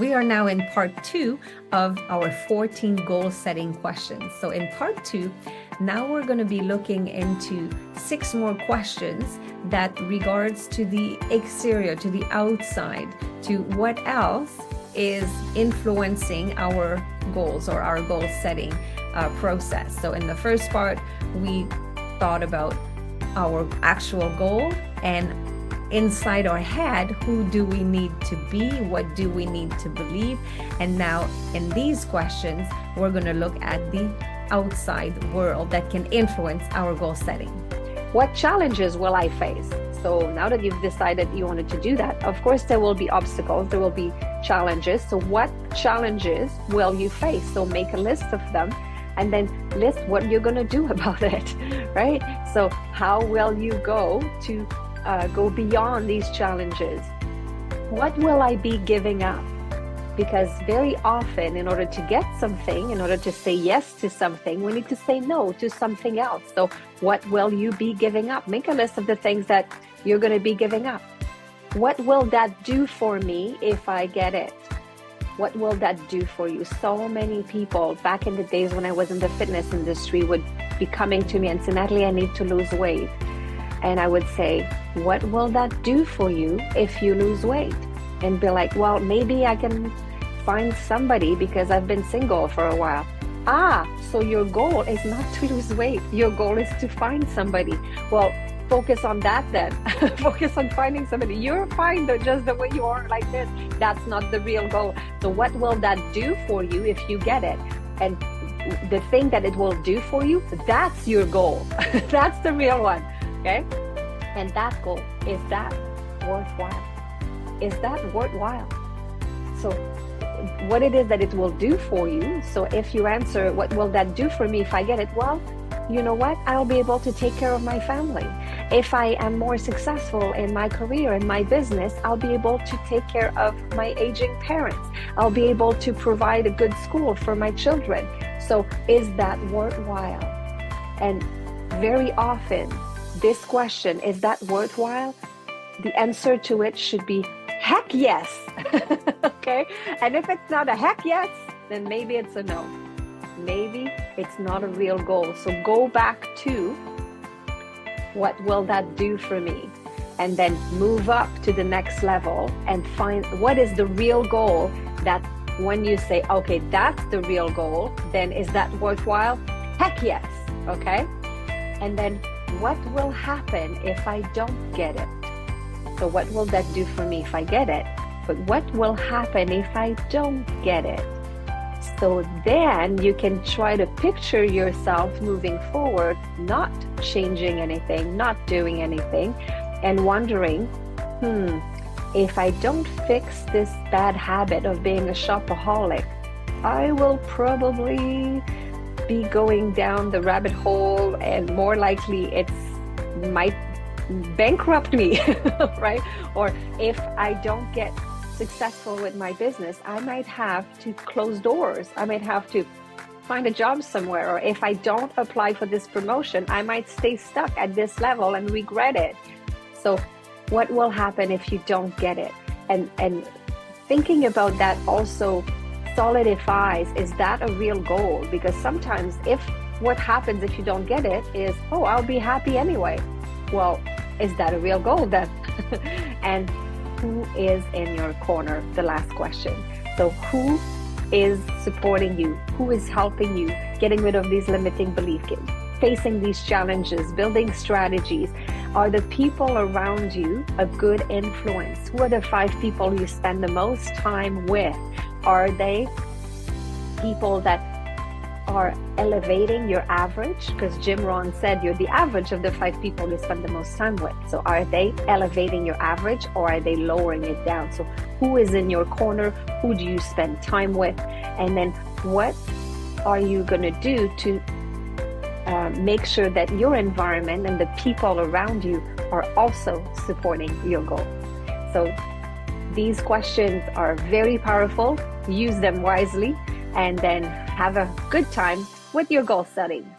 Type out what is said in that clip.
We are now in part 2 of our 14 goal setting questions. So in part 2, now we're going to be looking into 6 more questions that regards to the exterior, to the outside, to what else is influencing our goals or our goal setting process. So in the first part, we thought about our actual goal, and inside our head, who do we need to be? What do we need to believe? And now in these questions, we're going to look at the outside world that can influence our goal setting. What challenges will I face? So now that you've decided you wanted to do that, of course, there will be obstacles, there will be challenges. So what challenges will you face? So make a list of them and then list what you're going to do about it, right? So how will you go to go beyond these challenges? What will I be giving up? Because very often, in order to get something, in order to say yes to something, we need to say no to something else. So what will you be giving up? Make a list of the things that you're going to be giving up. What will that do for me if I get it? What will that do for you? So many people back in the days when I was in the fitness industry would be coming to me and say, Natalie, I need to lose weight. And I would say, what will that do for you if you lose weight? And be like, well, maybe I can find somebody because I've been single for a while. So your goal is not to lose weight. Your goal is to find somebody. Well, focus on that then. Focus on finding somebody. You're fine just the way you are like this. That's not the real goal. So what will that do for you if you get it? And the thing that it will do for you, that's your goal. That's the real one. Okay? And that goal, is that worthwhile? Is that worthwhile? So what it is that it will do for you. So if you answer, what will that do for me if I get it? Well, you know what? I'll be able to take care of my family. If I am more successful in my career, in my business, I'll be able to take care of my aging parents. I'll be able to provide a good school for my children. So is that worthwhile? And very often, this question, is that worthwhile? The answer to it should be heck yes. Okay? And if it's not a heck yes, then maybe it's a no. Maybe it's not a real goal. So go back to what will that do for me? And then move up to the next level and find what is the real goal that when you say, okay, that's the real goal, then is that worthwhile? Heck yes. Okay? And then what will happen if I don't get it? So what will that do for me if I get it? But what will happen if I don't get it? So then you can try to picture yourself moving forward, not changing anything, not doing anything, and wondering, if I don't fix this bad habit of being a shopaholic, I will probably be going down the rabbit hole, and more likely it might bankrupt me, right? Or if I don't get successful with my business, I might have to close doors. I might have to find a job somewhere. Or if I don't apply for this promotion, I might stay stuck at this level and regret it. So what will happen if you don't get it? And thinking about that also solidifies, is that a real goal? Because sometimes what happens if you don't get it is, I'll be happy anyway. Well, is that a real goal then? And who is in your corner? The last question. So who is supporting you? Who is helping you getting rid of these limiting beliefs, facing these challenges, building strategies? Are the people around you a good influence? Who are the 5 people you spend the most time with? Are they people that are elevating your average? Because Jim Rohn said you're the average of the 5 people you spend the most time with. So are they elevating your average, or are they lowering it down? So who is in your corner? Who do you spend time with? And then what are you going to do to make sure that your environment and the people around you are also supporting your goal? So these questions are very powerful. Use them wisely, and then have a good time with your goal setting.